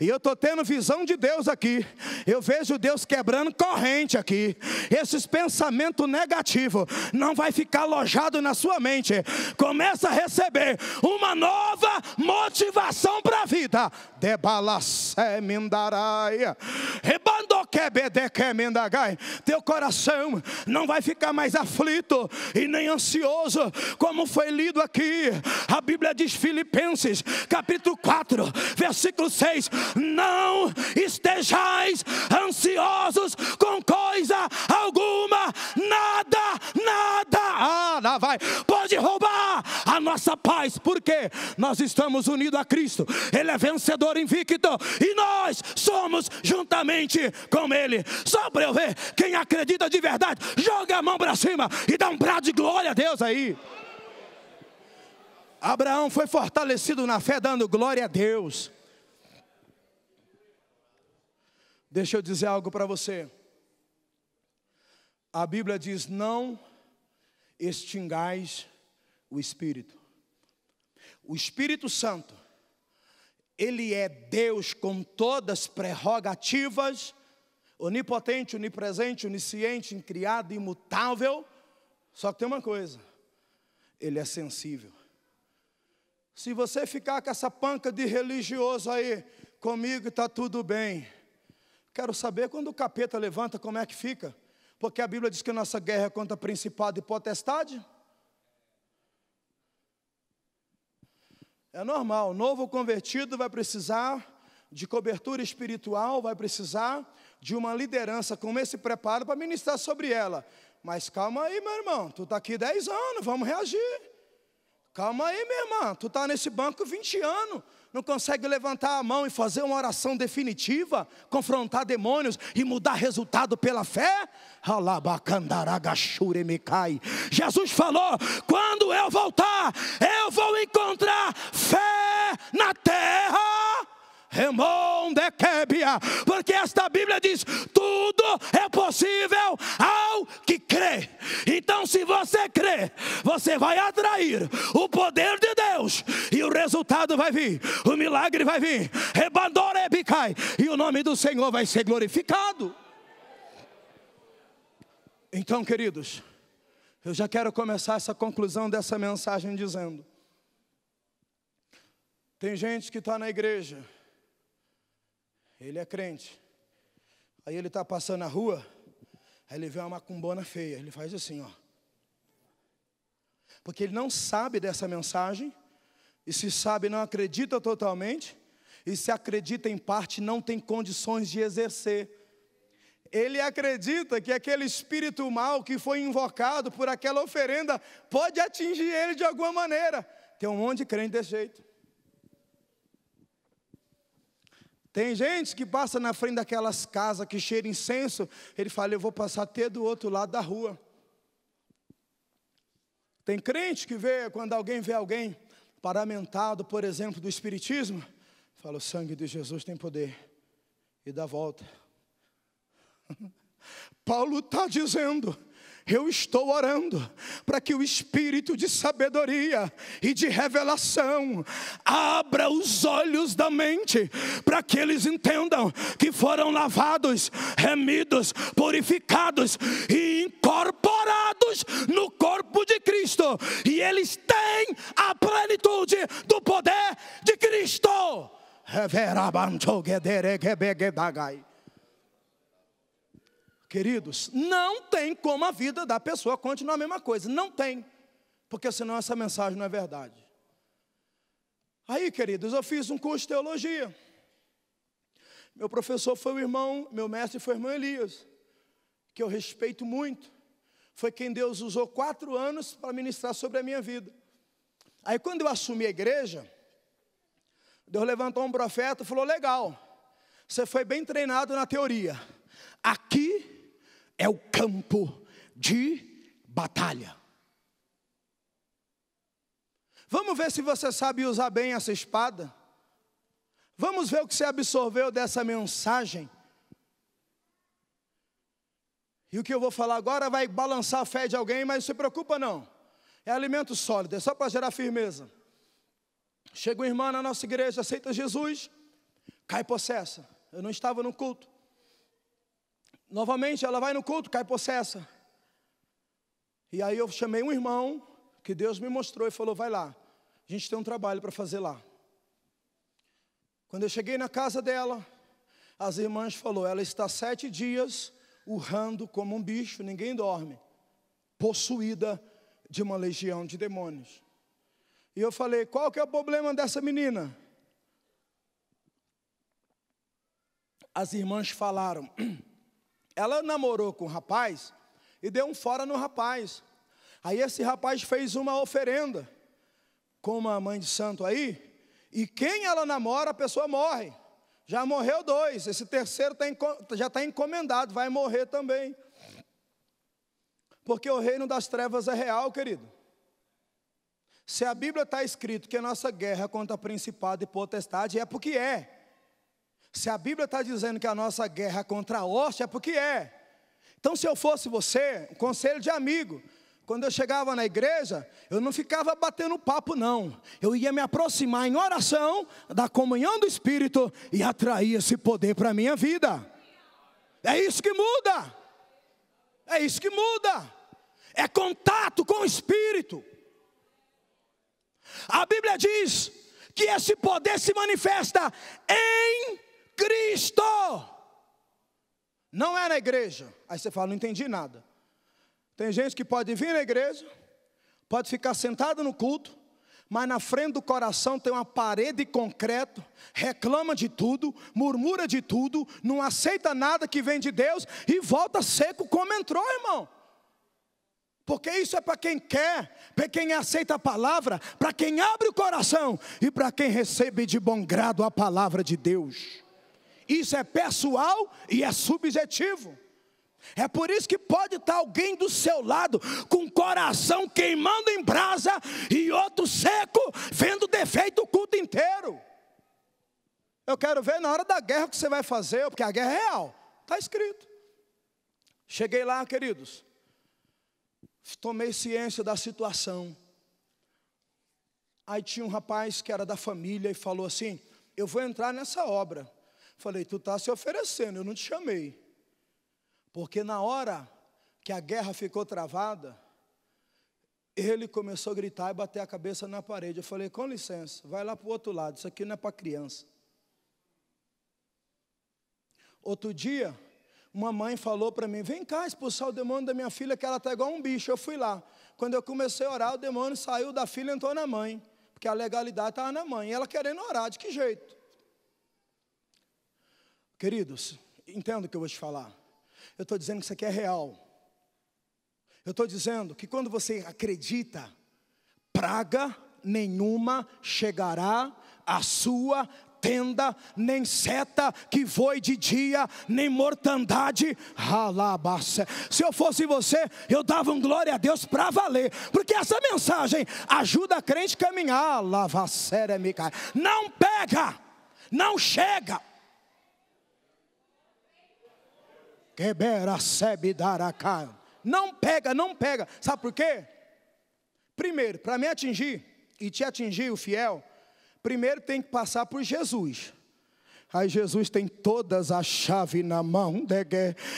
E eu estou tendo visão de Deus aqui. Eu vejo Deus quebrando corrente aqui. Esses pensamentos negativos não vai ficar alojado na sua mente. Começa a receber uma nova motivação para a vida. Teu coração não vai ficar mais aflito e nem ansioso, como foi lido aqui. A Bíblia diz, Filipenses capítulo 4 versículo 6, não estejais ansiosos com coisa alguma, nada pode roubar a nossa paz, porque nós estamos unidos a Cristo. Ele é vencedor invicto e nós somos juntamente com Ele. Só para eu ver quem acredita de verdade, joga a mão para cima e dá um brado de glória a Deus aí. Abraão foi fortalecido na fé, dando glória a Deus. Deixa eu dizer algo para você. A Bíblia diz, não extingais o Espírito. O Espírito Santo, Ele é Deus com todas as prerrogativas, onipotente, onipresente, onisciente, incriado, imutável. Só que tem uma coisa, Ele é sensível. Se você ficar com essa panca de religioso aí, comigo está tudo bem. Quero saber quando o capeta levanta, como é que fica? Porque a Bíblia diz que a nossa guerra é contra principado e potestade. É normal, novo convertido vai precisar de cobertura espiritual, vai precisar de uma liderança com esse preparo para ministrar sobre ela. Mas calma aí, meu irmão, tu está aqui 10 anos, vamos reagir. Calma aí, minha irmã, tu está nesse banco 20 anos, não consegue levantar a mão e fazer uma oração definitiva, confrontar demônios e mudar resultado pela fé? Jesus falou, quando eu voltar, eu vou encontrar fé na terra. Porque esta Bíblia diz, tudo é possível ao que crê. Então se você crê, você vai atrair o poder de Deus e o resultado vai vir, o milagre vai vir, e o nome do Senhor vai ser glorificado. Então, queridos, eu já quero começar essa conclusão dessa mensagem dizendo, tem gente que está na igreja, ele é crente, aí ele está passando na rua, aí ele vê uma macumbona feia, ele faz assim, ó. Porque ele não sabe dessa mensagem, e se sabe não acredita totalmente, e se acredita em parte não tem condições de exercer. Ele acredita que aquele espírito mau que foi invocado por aquela oferenda pode atingir ele de alguma maneira. Tem um monte de crente desse jeito. Tem gente que passa na frente daquelas casas que cheiram incenso, ele fala, eu vou passar até do outro lado da rua. Tem crente que vê, quando alguém vê alguém paramentado, por exemplo, do espiritismo, fala, o sangue de Jesus tem poder, e dá volta. Paulo está dizendo, eu estou orando para que o espírito de sabedoria e de revelação abra os olhos da mente, para que eles entendam que foram lavados, remidos, purificados e incorporados no corpo de Cristo, e eles têm a plenitude do poder de Cristo. Queridos, não tem como a vida da pessoa continuar a mesma coisa, não tem, porque senão essa mensagem não é verdade. Aí, queridos, eu fiz um curso de teologia. Meu professor foi o irmão, meu mestre foi o irmão Elias, que eu respeito muito. Foi quem Deus usou 4 anos para ministrar sobre a minha vida. Aí, quando eu assumi a igreja, Deus levantou um profeta e falou, legal, você foi bem treinado na teoria. Aqui é o campo de batalha. Vamos ver se você sabe usar bem essa espada. Vamos ver o que você absorveu dessa mensagem. E o que eu vou falar agora vai balançar a fé de alguém, mas não se preocupa não. É alimento sólido, é só para gerar firmeza. Chega uma irmã na nossa igreja, aceita Jesus, cai possessa. Eu não estava no culto. Novamente ela vai no culto, cai possessa. E aí eu chamei um irmão, que Deus me mostrou e falou, vai lá, a gente tem um trabalho para fazer lá. Quando eu cheguei na casa dela, as irmãs falaram, ela está 7 dias urrando como um bicho, ninguém dorme, possuída de uma legião de demônios. E eu falei, qual que é o problema dessa menina? As irmãs falaram, ela namorou com um rapaz e deu um fora no rapaz. Aí esse rapaz fez uma oferenda com uma mãe de santo aí, e quem ela namora, a pessoa morre. Já morreu 2, esse terceiro já está encomendado, vai morrer também. Porque o reino das trevas é real, querido. Se a Bíblia está escrito que a nossa guerra contra principado e potestade, é porque é. Se a Bíblia está dizendo que a nossa guerra é contra a hoste, é porque é. Então, se eu fosse você, um conselho de amigo, quando eu chegava na igreja, eu não ficava batendo papo não. Eu ia me aproximar em oração da comunhão do Espírito e atrair esse poder para a minha vida. É isso que muda. É isso que muda. É contato com o Espírito. A Bíblia diz que esse poder se manifesta em Cristo. Não é na igreja. Aí você fala, não entendi nada. Tem gente que pode vir na igreja, pode ficar sentado no culto, mas na frente do coração tem uma parede de concreto, reclama de tudo, murmura de tudo, não aceita nada que vem de Deus e volta seco como entrou, irmão. Porque isso é para quem quer, para quem aceita a palavra, para quem abre o coração e para quem recebe de bom grado a palavra de Deus. Isso é pessoal e é subjetivo. É por isso que pode estar alguém do seu lado com o coração queimando em brasa e outro seco, vendo defeito o culto inteiro. Eu quero ver na hora da guerra o que você vai fazer, porque a guerra é real, está escrito. Cheguei lá, queridos, tomei ciência da situação. Aí tinha um rapaz que era da família e falou assim, eu vou entrar nessa obra. Falei, tu está se oferecendo, eu não te chamei. Porque na hora que a guerra ficou travada, ele começou a gritar e bater a cabeça na parede. Eu falei, com licença, vai lá para o outro lado, isso aqui não é para criança. Outro dia, uma mãe falou para mim, vem cá expulsar o demônio da minha filha, que ela está igual um bicho. Eu fui lá. Quando eu comecei a orar, o demônio saiu da filha e entrou na mãe. Porque a legalidade estava na mãe. E ela querendo orar, de que jeito? Queridos, entenda o que eu vou te falar. Eu estou dizendo que isso aqui é real. Eu estou dizendo que quando você acredita, praga nenhuma chegará à sua tenda, nem seta que voe de dia, nem mortandade. Se eu fosse você, eu dava um glória a Deus para valer, porque essa mensagem ajuda a crente a caminhar. Não pega, não chega. Não pega, não pega. Sabe por quê? Primeiro, para me atingir e te atingir, o fiel, primeiro tem que passar por Jesus. Aí Jesus tem todas as chaves na mão.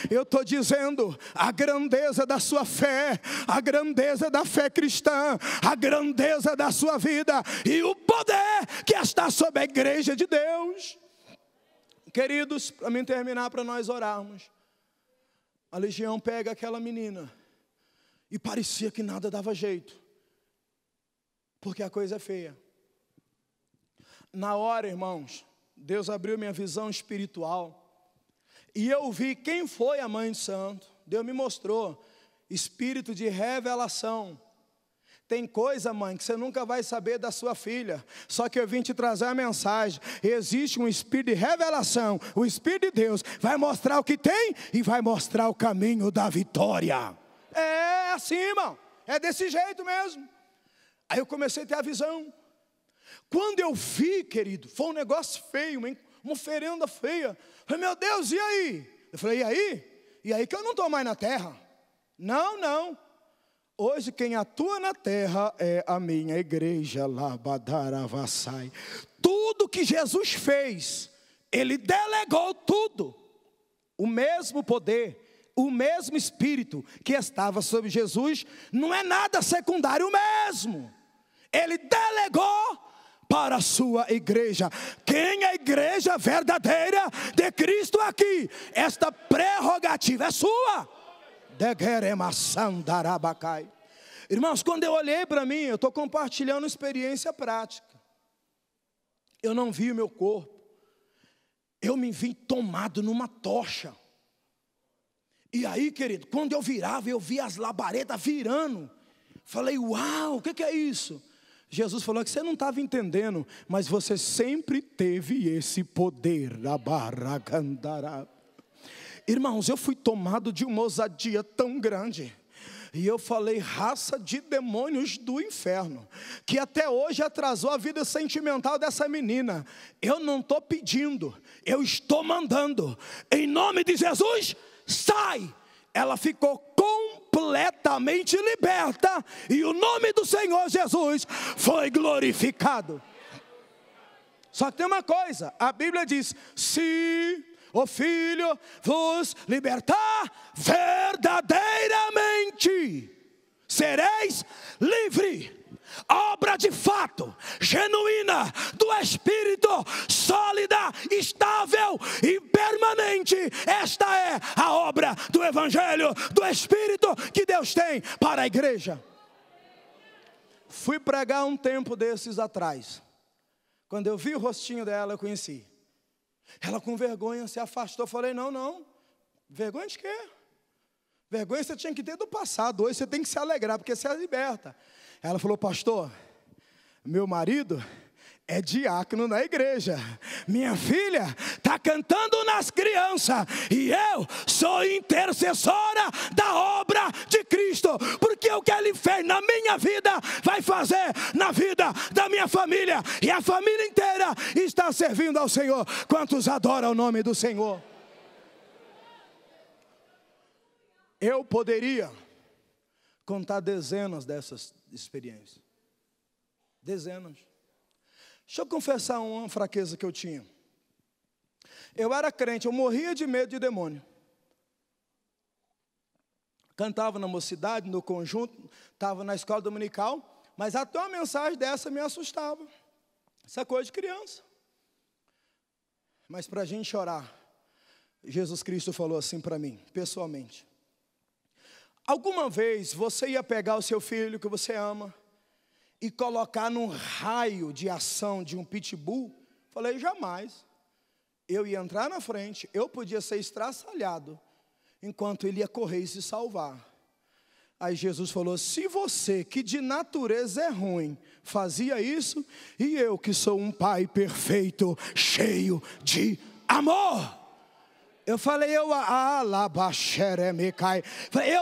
Eu estou dizendo, a grandeza da sua fé, a grandeza da fé cristã, a grandeza da sua vida e o poder que está sobre a igreja de Deus. Queridos, para mim terminar, para nós orarmos. A legião pega aquela menina e parecia que nada dava jeito, porque a coisa é feia. Na hora, irmãos, Deus abriu minha visão espiritual e eu vi quem foi a mãe de santo. Deus me mostrou, espírito de revelação. Tem coisa, mãe, que você nunca vai saber da sua filha. Só que eu vim te trazer a mensagem. Existe um espírito de revelação. O Espírito de Deus vai mostrar o que tem e vai mostrar o caminho da vitória. É assim, irmão. É desse jeito mesmo. Aí eu comecei a ter a visão. Quando eu vi, querido, foi um negócio feio, uma oferenda feia. Eu falei, meu Deus, e aí? Eu falei, e aí? E aí que eu não estou mais na terra. Não, não. Hoje quem atua na terra é a minha igreja, Labadaravassai. Tudo que Jesus fez, Ele delegou tudo. O mesmo poder, o mesmo Espírito que estava sobre Jesus, não é nada secundário mesmo. Ele delegou para a sua igreja. Quem é a igreja verdadeira de Cristo aqui? Esta prerrogativa é sua. Irmãos, quando eu olhei para mim, eu estou compartilhando experiência prática. Eu não vi o meu corpo. Eu me vi tomado numa tocha. E aí, querido, quando eu virava, eu vi as labaredas virando. Falei, uau, o que é isso? Jesus falou que você não estava entendendo, mas você sempre teve esse poder. Irmãos, eu fui tomado de uma ousadia tão grande. E eu falei, raça de demônios do inferno, que até hoje atrasou a vida sentimental dessa menina. Eu não estou pedindo, eu estou mandando. Em nome de Jesus, sai! Ela ficou completamente liberta. E o nome do Senhor Jesus foi glorificado. Só que tem uma coisa, a Bíblia diz, se o Filho vos libertar, verdadeiramente sereis livre. Obra de fato, genuína, do Espírito, sólida, estável e permanente. Esta é a obra do Evangelho, do Espírito que Deus tem para a igreja. Fui pregar um tempo desses atrás. Quando eu vi o rostinho dela, eu conheci. Ela com vergonha se afastou. Eu falei, não, vergonha de quê? Vergonha você tinha que ter do passado. Hoje você tem que se alegrar, porque você é liberta. Ela falou, pastor, meu marido é diácono na igreja. Minha filha está cantando nas crianças. E eu sou intercessora da obra de Cristo. Porque o que Ele fez na minha vida, vai fazer na vida da minha família. E a família inteira está servindo ao Senhor. Quantos adoram o nome do Senhor? Eu poderia contar dezenas dessas experiências. Dezenas. Deixa eu confessar uma fraqueza que eu tinha. Eu era crente, eu morria de medo de demônio. Cantava na mocidade, no conjunto, estava na escola dominical, mas até uma mensagem dessa me assustava. Essa coisa de criança. Mas para a gente orar, Jesus Cristo falou assim para mim, pessoalmente. Alguma vez você ia pegar o seu filho que você ama e colocar num raio de ação de um pitbull? Falei, jamais. Eu ia entrar na frente, eu podia ser estraçalhado, enquanto ele ia correr e se salvar. Aí Jesus falou: se você, que de natureza é ruim, fazia isso, e eu que sou um pai perfeito, cheio de amor. Eu falei, eu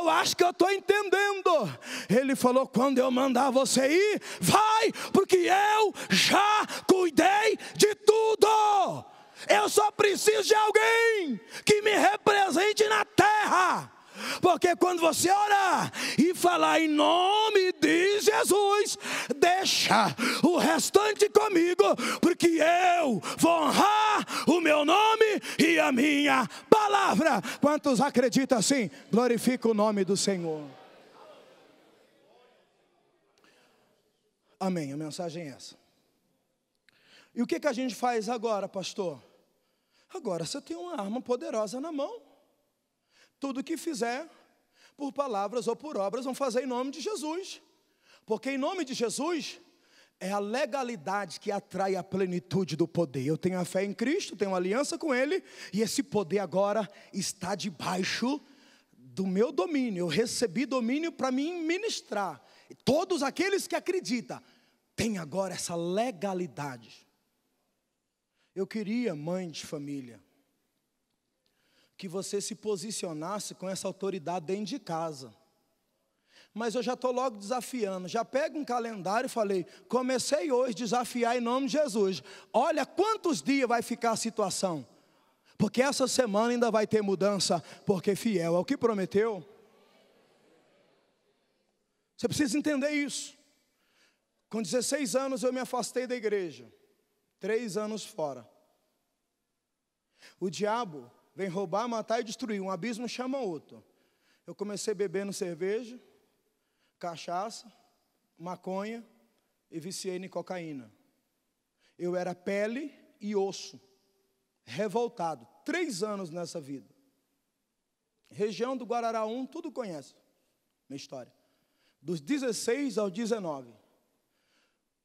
acho que eu estou entendendo. Ele falou: quando eu mandar você ir, vai, porque eu já cuidei de tudo. Eu só preciso de alguém que me represente na terra. Porque quando você orar e falar em nome de Jesus, deixa o restante comigo, porque eu vou honrar o meu nome e a minha palavra. Quantos acreditam assim? Glorifica o nome do Senhor. Amém, a mensagem é essa. E o que a gente faz agora, pastor? Agora você tem uma arma poderosa na mão. Tudo que fizer, por palavras ou por obras, vão fazer em nome de Jesus. Porque em nome de Jesus, é a legalidade que atrai a plenitude do poder. Eu tenho a fé em Cristo, tenho uma aliança com Ele, e esse poder agora está debaixo do meu domínio. Eu recebi domínio para me ministrar. Todos aqueles que acreditam, têm agora essa legalidade. Eu queria, mãe de família, que você se posicionasse com essa autoridade dentro de casa. Mas eu já estou logo desafiando. Já pego um calendário e falei: comecei hoje a desafiar em nome de Jesus. Olha quantos dias vai ficar a situação. Porque essa semana ainda vai ter mudança. Porque fiel é o que prometeu. Você precisa entender isso. Com 16 anos eu me afastei da igreja. 3 anos fora. O diabo vem roubar, matar e destruir. Um abismo chama outro. Eu comecei bebendo cerveja, cachaça, maconha e viciei em cocaína. Eu era pele e osso, revoltado. 3 anos nessa vida. Região do Guarará 1, tudo conhece minha história. Dos 16 aos 19.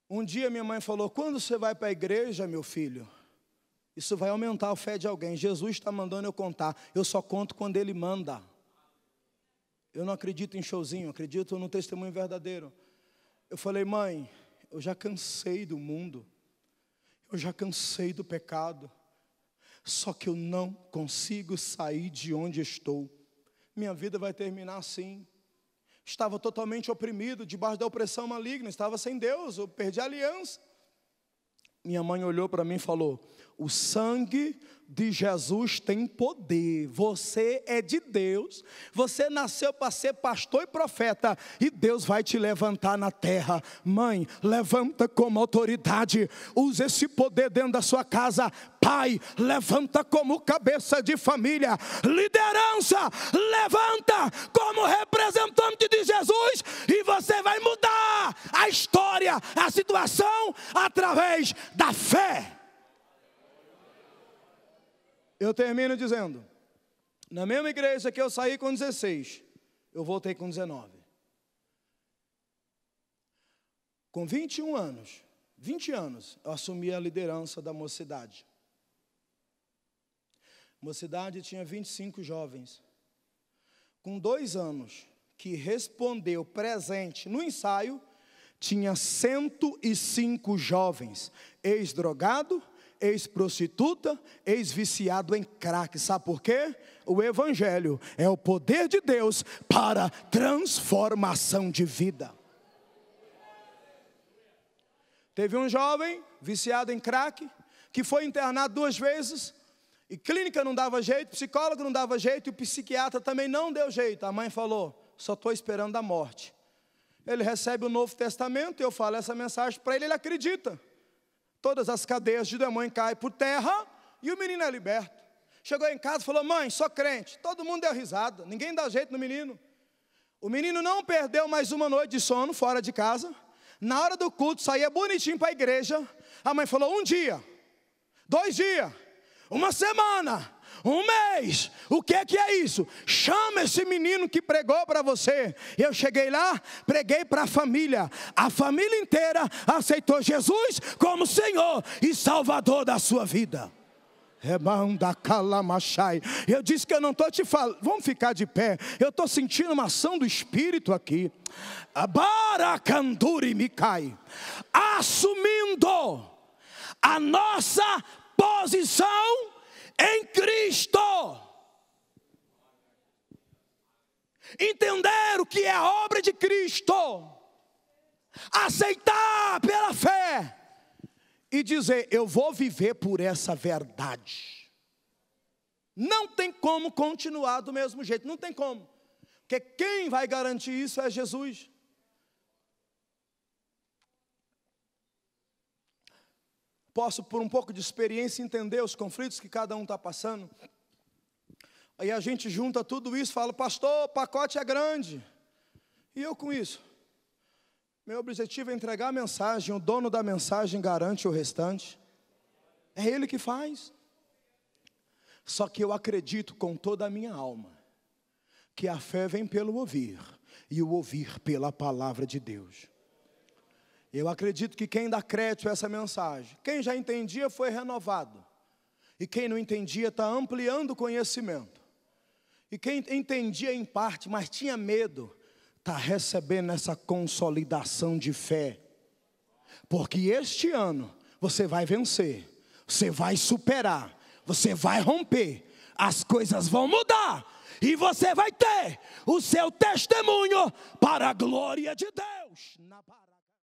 Um dia minha mãe falou: quando você vai para a igreja, meu filho, isso vai aumentar a fé de alguém. Jesus está mandando eu contar. Eu só conto quando Ele manda. Eu não acredito em showzinho, acredito no testemunho verdadeiro. Eu falei: mãe, eu já cansei do mundo. Eu já cansei do pecado. Só que eu não consigo sair de onde estou. Minha vida vai terminar assim. Estava totalmente oprimido, debaixo da opressão maligna. Estava sem Deus, eu perdi a aliança. Minha mãe olhou para mim e falou: o sangue de Jesus tem poder, você é de Deus, você nasceu para ser pastor e profeta, e Deus vai te levantar na terra. Mãe, levanta como autoridade, use esse poder dentro da sua casa. Pai, levanta como cabeça de família. Liderança, levanta como representante de Jesus, e você vai mudar a história, a situação, através da fé. Eu termino dizendo: na mesma igreja que eu saí com 16, eu voltei com 19. Com 20 anos, eu assumi a liderança da mocidade. Mocidade tinha 25 jovens. Com 2 anos, que respondeu presente no ensaio, tinha 105 jovens, ex-drogado, ex-prostituta, ex-viciado em crack. Sabe por quê? O evangelho é o poder de Deus para transformação de vida. Teve um jovem viciado em crack, que foi internado 2 vezes, e clínica não dava jeito, psicólogo não dava jeito, e o psiquiatra também não deu jeito. A mãe falou: só estou esperando a morte. Ele recebe o Novo Testamento, e eu falo essa mensagem para ele, ele acredita. Todas as cadeias de demônio caem por terra, e o menino é liberto. Chegou em casa e falou: mãe, sou crente. Todo mundo deu risada, ninguém dá jeito no menino. O menino não perdeu mais uma noite de sono fora de casa. Na hora do culto, saía bonitinho para a igreja. A mãe falou: 1 dia, 2 dias, 1 semana, 1 mês, o que é isso? Chama esse menino que pregou para você. Eu cheguei lá, preguei para a família inteira aceitou Jesus como Senhor e Salvador da sua vida. Eu disse que eu não estou te falando. Vamos ficar de pé. Eu estou sentindo uma ação do Espírito aqui. Baracanduri Micai. Assumindo a nossa posição em Cristo. Entender o que é a obra de Cristo. Aceitar pela fé. E dizer, eu vou viver por essa verdade. Não tem como continuar do mesmo jeito, não tem como. Porque quem vai garantir isso é Jesus. Posso, por um pouco de experiência, entender os conflitos que cada um está passando. Aí a gente junta tudo isso e fala, pastor, o pacote é grande. E eu com isso? Meu objetivo é entregar a mensagem, o dono da mensagem garante o restante. É Ele que faz. Só que eu acredito com toda a minha alma, que a fé vem pelo ouvir, e o ouvir pela palavra de Deus. Eu acredito que quem dá crédito a essa mensagem, quem já entendia foi renovado. E quem não entendia está ampliando o conhecimento. E quem entendia em parte, mas tinha medo, está recebendo essa consolidação de fé. Porque este ano você vai vencer, você vai superar, você vai romper, as coisas vão mudar. E você vai ter o seu testemunho para a glória de Deus.